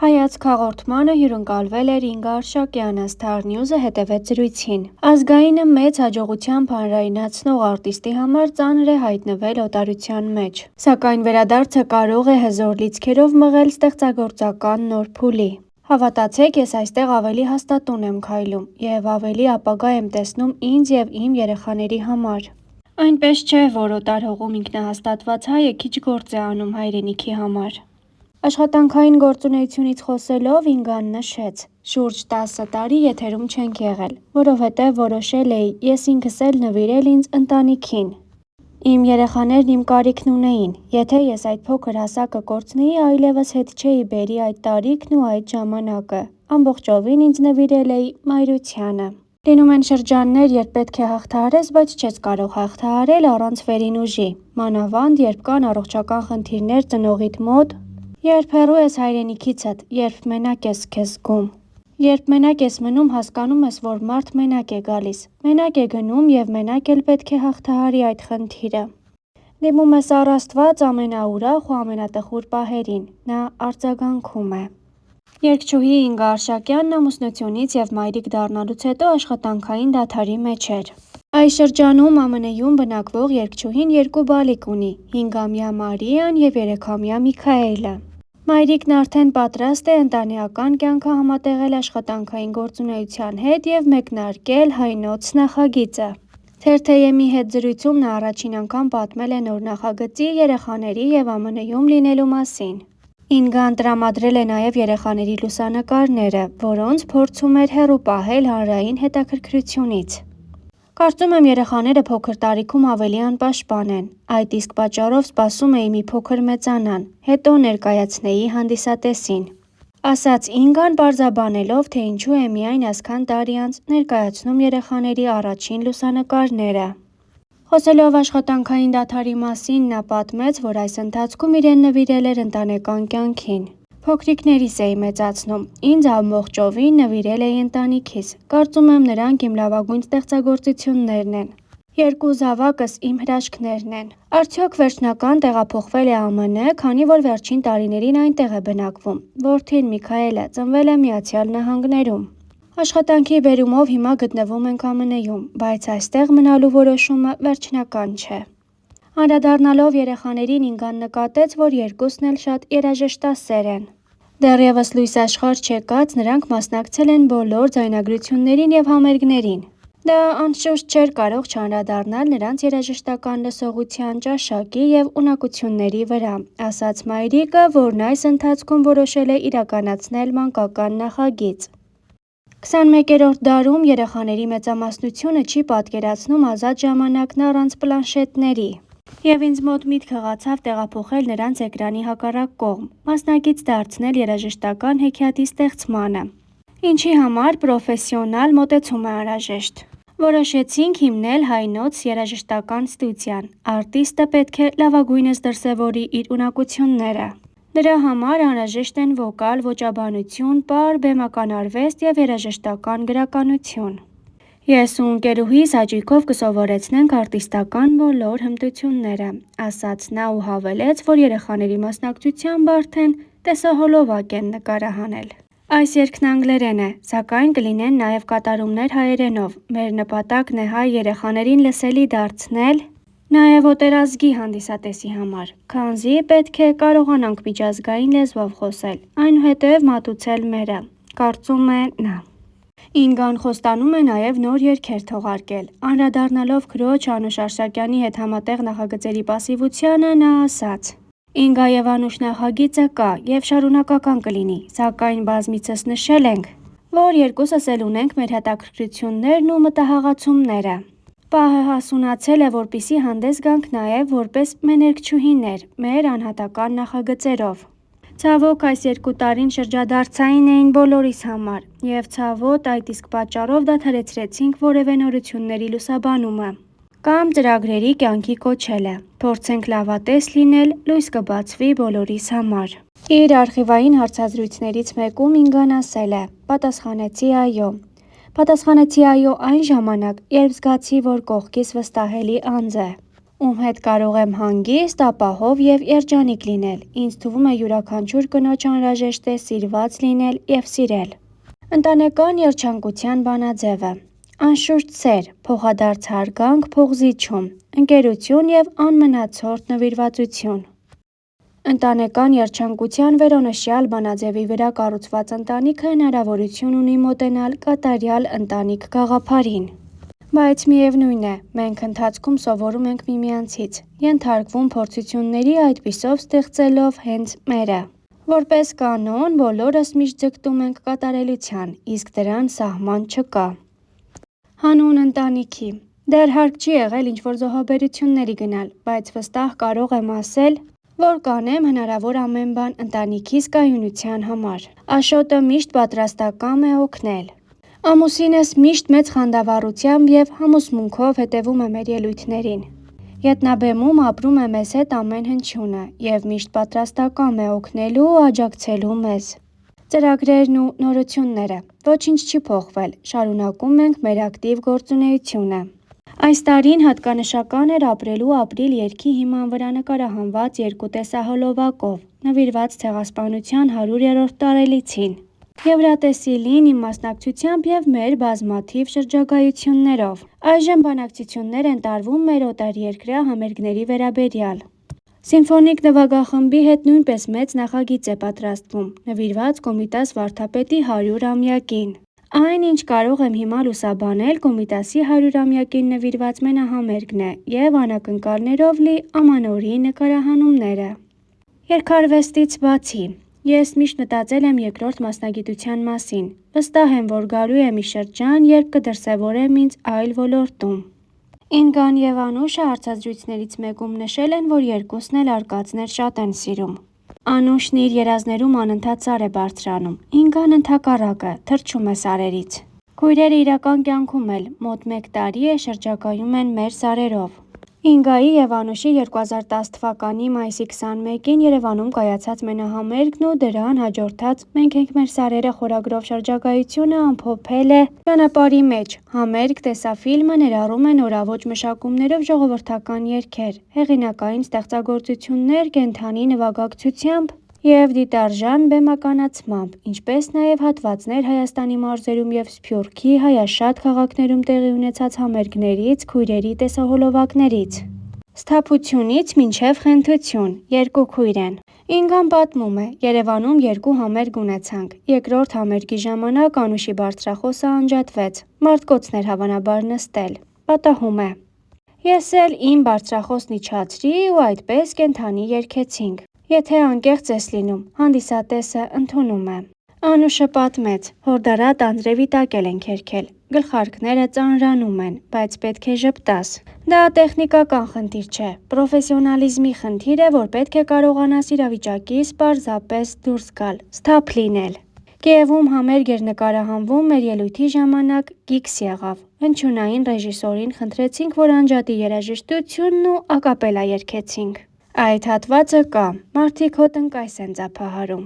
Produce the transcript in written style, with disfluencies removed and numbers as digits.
Հայացք հաղորդմանը հյուրընկալվել էր Ինգա Արշակյանը, Star News-ը հետևեց զրույցին։ Ազգայինը մեծ հաջողությամբ հանրայնացնող արտիստի համար ծանր է հայտնվել օտարության մեջ, սակայն վերադարձը կարող է հզոր լիցքերով մղել ստեղծագործական նոր փուլի։ Հավատացեք, ես այստեղ ավելի հաստատուն եմ քայլում և ավելի ապագա եմ տեսնում ինձ և իմ երեխաների համար։ Այնպես չէ, որ օտար հողում ինքնահաստատված հայը քիչ գործ է անում հայրենիքի համար։ Աշխատանքային գործունեությունից խոսելով Ինգան նշեց. շուրջ 10 տարի եթերում չենք եղել, որովհետև որոշել էի ես ինքս էլ նվիրել ինձ ընտանիքին։ Իմ երեխաներն իմ կարիքն ունեին, եթե ես այդ փոքր հասակը կորցնեի, այլևս հետ չէի բերի այդ տարիքն ու այդ ժամանակը, ամբողջովին ինձ նվիրել էի մայրությանը։ Լինում են շրջաններ, երբ պետք է հաղթահարես, բայց չես կարող հաղթահարել առանց վերին ուժի, մանավանդ երբ կան առողջական խնդիրներ ծնողիդ մոտ, երբ հեռու ես հայրենիքիցդ, երբ մենակ ես քեզ զգում։ Երբ մենակ ես մնում, հասկանում ես, որ մարդ մենակ է գալիս, մենակ է գնում և մենակ էլ պետք է հաղթահարի այդ խնդիրը։ Դիմում ես առ Աստված ամենաուրախ ու ամենատխուր պահերին, նա արձագանքում է։ Երգչուհի Ինգա Արշակյանն ամուսնությունից և մայրիկ դառնալուց հետո աշխատանքային դադարի մեջ էր։ Այս շրջանում ԱՄՆ-ում բնակվող երգչուհին 2 բալիկ ունի՝ 5-ամյա Մարիան և 3-ամյա Միքայելը։ Մայրիկն արդեն պատրաստ է ընտանեկան կյանքը համատեղել աշխատանքային գործունեության հետ և մեկնարկել հայնոց նախագիծը։ Թերթ.am-ի հետ զրույցում նա առաջին անգամ պատմել է նոր նախագծի, երեխաների և ԱՄՆ-ում լինելու մասին։ Ինգան տրամադրել է նաև երեխաների լուսանկարները, որոնց փորձում էր հեռու պահել հանրային հետաքրքրությունից։ Կարծում եմ երեխաները փոքր տարիքում ավելի անպաշտպան են, այդ իսկ պատճառով սպասում էի մի փոքր մեծանան, հետո ներկայացնեի հանդիսատեսին, ասաց Ինգան պարզաբանելով, թե ինչու է միայն այսքան տարի անց ներկայացնում երեխաների առաջին լուսանկարները։ Խոսելով աշխատանքային դադարի մասին, նա պատմեց, որ այս ընթացքում իրեն նվիրել էր ընտանեկան կյանքին։ Փոքրիկներիս էի մեծացնում, ինձ ամբողջովին նվիրել էի ընտանիքիս, կարծում եմ նրանք իմ լավագույն ստեղծագործություններն են։ 2 զավակս իմ հրաշքներն են։ Արդյոք վերջնական տեղափոխվել է ԱՄՆ, քանի որ վերջին տարիներին այնտեղ է բնակվում։ Որդին Միքայելը ծնվել է ԱՄՆ-ում։ Աշխատանքի բերումով հիմա գտնվում ենք ԱՄՆ-ում, բայց այստեղ մնալու որոշումը վերջնական չէ։ Անդրադառնալով երեխաներին, Ինգան նկատեց, որ երկուսն էլ շատ երաժշտասեր են։ Դեռևս լույս աշխարհ չեկած նրանք մասնակցել են բոլոր ձայնագրություններին և համերգներին։ Դա անշուշտ չէր կարող չանդրադառնալ նրանց երաժշտական լսողության ճաշակի և ունակությունների վրա, ասաց մայրիկը, որն այս ընթացքում որոշել է իրականացնել մանկական նախագիծ։ 21-րդ դարում երեխաների մեծամասնությունը չի պատկերացնում ազատ ժամանակն առանց պլանշետների։ Եվ ինձ մոտ միտք հղացավ տեղափոխել նրանց էկրանի հակառակ կողմ, մասնակից դարձնել երաժշտական հեքիաթի ստեղծմանը։ Ինչի համար պրոֆեսիոնալ մոտեցում է անհրաժեշտ։ Որոշեցինք հիմնել հայնոց երաժշտական ստուդիան, արտիստը պետք է լավագույնս դրսևորի իր ունակությունները։ Դրա համար անհրաժեշտ են վոկալ, ոճաբանություն, պար, բեմական արվեստ և երաժշտական գրականություն։ Ես ու ընկերուհիս հաճույքով կսովորեցնենք արտիստական բոլոր հմտությունները, ասաց նա ու հավելեց, որ երեխաների մասնակցությամբ արդեն տեսահոլովակ են նկարահանել։ Այս երգն անգլերեն է, սակայն կլինեն նաև կատարումներ հայերենով։ Մեր նպատակն է հայ երեխաներին լսելի դարձնել նաև օտարազգի հանդիսատեսի համար, քանզի պետք է կարողանանք միջազգային լեզվով խոսել, այնուհետև մատուցել մերը, կարծում է նա։ Ինգան խոստանում է նաև նոր երգեր թողարկել։ Անդրադառնալով քրոջ Անուշ Արշակյանի հետ համատեղ նախագծերի պասիվությանը, նա ասաց. Ինգա և Անուշ նախագիծը կա և շարունակական կլինի, սակայն բազմիցս նշել ենք, որ երկուսս էլ ունենք մեր հետաքրքրություններն ու մտահաղացումները։ Պահը հասունացել է, որպեսզի հանդես գանք նաև որպես մեներգչուհիներ մեր անհատական նախագծերով։ Ցավոք, այս 2 տարին շրջադարձային էին բոլորիս համար, և ցավոտ այդ իսկ պատճառով դադարեցրեցինք որևէ նորությունների լուսաբանումը կամ ծրագրերի կյանքի կոչելը։ Փորձենք լավատես լինել, լույս կբացվի բոլորիս համար։ Իր արխիվային հարցազրույցներից մեկում Ինգան ասել է. պատասխանեցի այո։ Պատասխանեցի այո այն ժամանակ, երբ զգացի, որ կողքիս վստահելի անձ է։ ում հետ կարող եմ հանգիստ, ապահով և երջանիկ լինել, ինձ թվում է յուրաքանչյուր կնոջ անհրաժեշտ է սիրված լինել և սիրել։ Ընտանեկան երջանկության բանաձևը։ Անշուշտ սեր, փոխադարձ հարգանք, փոխզիջում, ընկերություն և անմնացորդ նվիրվածություն։ Ընտանեկան երջանկության վերոնշյալ բանաձևի վրա կառուցված ընտանիքը հնարավորություն ունի մոտենալ կատարյալ ընտանիք գաղափարին։ Բայց միևնույն է, մենք ընթացքում սովորում ենք միմյանցից, ենթարկվում փորձությունների, այդպիսով ստեղծելով հենց մերը։ Որպես կանոն, բոլորս միշտ ձգտում ենք կատարելության, իսկ դրան սահման չկա։ Հանուն ընտանիքի։ Դեռ հարկ չի եղել ինչ-որ զոհաբերությունների գնալ, բայց վստահ կարող եմ ասել, որ կանեմ հնարավոր ամեն բան ընտանիքիս կայունության համար։ Աշոտը միշտ պատրաստակամ է օգնել։ Ամուսինս միշտ մեծ խանդավառությամբ և համոզմունքով հետևում է մեր ելույթներին։ Ետնաբեմում ապրում է մեզ հետ ամեն հնչյունը և միշտ պատրաստակամ է օգնելու ու աջակցելու մեզ։ Ծրագրերն ու նորությունները։ Ոչինչ չի փոխվել, շարունակում ենք մեր ակտիվ գործունեությունը։ Այս տարին հատկանշական էր ապրելու ապրիլ երգի հիման վրա նկարահանված երկու տեսահոլովակով՝ նվիրված Ցեղասպանության 100-րդ տարելիցին։ Եվրատեսիլին իմ մասնակցությամբ և մեր բազմաթիվ շրջագայություններով։ Այժմ բանակցություններ են տարվում մեր օտարերկրյա համերգների վերաբերյալ։ Սիմֆոնիկ նվագախմբի հետ նույնպես մեծ նախագիծ է պատրաստվում՝ նվիրված Կոմիտաս վարդապետի 100-ամյակին։ Այն, ինչ կարող եմ հիմա լուսաբանել, Կոմիտասի 100-ամյակին նվիրված մենահամերգն է և անակնկալներով լի ամանորի նկարահանումները։ Երգարվեստից բացի։ Ես միշտ մտածել եմ երկրորդ մասնագիտության մասին։ Վստահ եմ, որ գալու է մի շրջան, երբ կդրսևորեմ ինձ այլ ոլորտում։ Ինգան և Անուշը հարցազրույցներից մեկում նշել են, որ երկուսն էլ արկածներ շատ են սիրում։ Անուշն իր երազներում անընդհատ սար է բարձրանում, Ինգան ընդհակառակը՝ թռչում է սարերից։ Քույրերը իրական կյանքում էլ մոտ 1 տարի է շրջագայում են մեր սարերով։ Ինգայի և Անուշի 2010 թվականի մայիսի 21-ին Երևանում կայացած մենահամերգն ու դրան հաջորդած «Մենք ենք, մեր սարերը» խորագրով շրջագայությունը ամփոփել է ճանապարհի մեջ։ Համերգ տեսաֆիլմը ներառում է նորաոճ մշակումներով ժողովրդական երգեր, հեղինակային ստեղծագործություններ կենդանի նվագակցությամբ և դիտարժան բեմականացմամբ, ինչպես նաև հատվածներ Հայաստանի մարզերում և Սփյուռքի, Հայաշատ քաղաքներում տեղի ունեցած համերգներից, քույրերի տեսահոլովակներից։ Սթափությունից մինչև խենթություն։ Երկու քույր են։ Ինգան պատմում է. Երևանում 2 համերգ ունեցանք։ Երկրորդ համերգի ժամանակ Անուշի բարձրախոսը անջատվեց։ Մարտկոցն էր հավանաբար նստել։ Պատահում է. Ես էլ իմ բարձրախոսն իջացրի ու այդպես կենդանի երգեցինք։ Եթե անկեղծ ես լինում, հանդիսատեսը ընդունում է։ Անուշը պատմեց. Հորդառատ անձրևի տակ էլ ենք երգել։ Գլխարկները ծանրանում են, բայց պետք է ժպտաս։ Դա տեխնիկական խնդիր չէ, պրոֆեսիոնալիզմի խնդիր է, որ պետք է կարողանաս իրավիճակից պարզապես դուրս գալ, սթափ լինել։ Կիևում համերգ էր նկարահանվում, մեր ելույթի ժամանակ գիգս եղավ։ Հնչյունային ռեժիսորին խնդրեցինք, որ անջատի երաժշտությունն ու ակապելա երգեցինք։ Այդ հատվածը կա, մարդիկ հոտ ընկայս են ձափահարում։